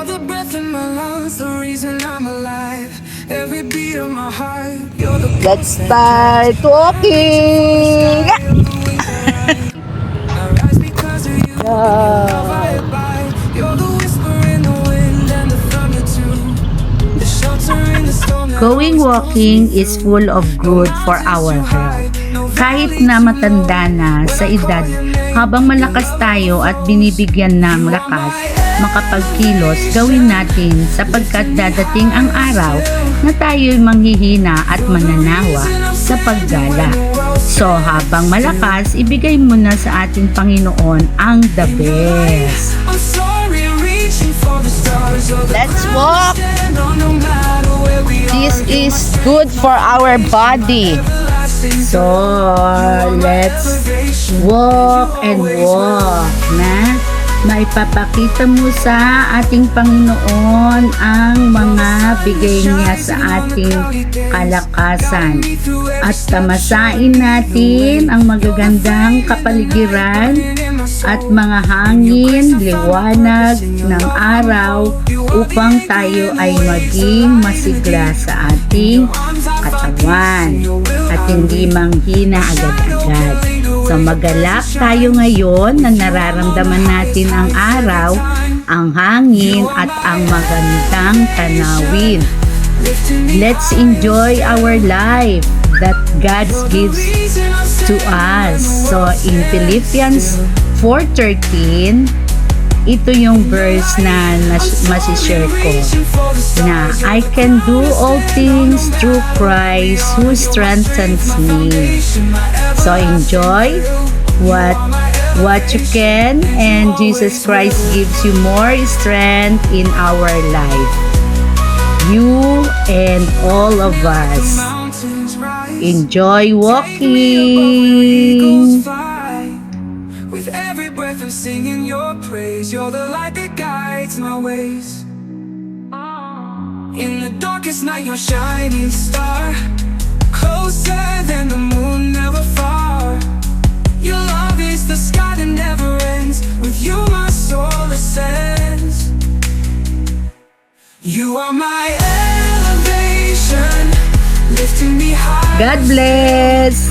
You're the breath in my lungs, the reason I'm alive. Every beat of my heart, you're the Let's start walking! I rise because of you. Love I abide. You're the whisper in the wind and the thunder too. The shelter in the storm. Going walking is full of good for our health. Kahit na matanda na sa edad, habang malakas tayo at binibigyan ng lakas, makapagkilos, gawin natin sapagkat dadating ang araw na tayo'y manghihina at mananawa sa paggala. So habang malakas, ibigay mo na sa ating Panginoon ang the best. I'm sorry, reaching for the stars. Let's walk! No matter where we are. This is good for our body. So, let's walk and walk na maipapakita mo sa ating Panginoon ang mga bigay niya sa ating kalakasan at tamasain natin ang magagandang kapaligiran at mga hangin, liwanag ng araw upang tayo ay maging masigla sa ating katawan at hindi manghina agad-agad. So magalak tayo ngayon na nararamdaman natin ang araw, ang hangin at ang magandang tanawin. Let's enjoy our life that God gives to us. So in Philippians 4:13, ito yung verse na masishare ko na I can do all things through Christ who strengthens me. So enjoy what you can, and Jesus Christ gives you more strength in our life. You and all of us. Enjoy walking. With every breath I'm singing your praise. You're the light that guides my ways. In the darkest night, you're shining star. Closer than the moon, never far. Your love is the sky that never ends. With you my soul ascends. You are my elevation, lifting me high. God bless.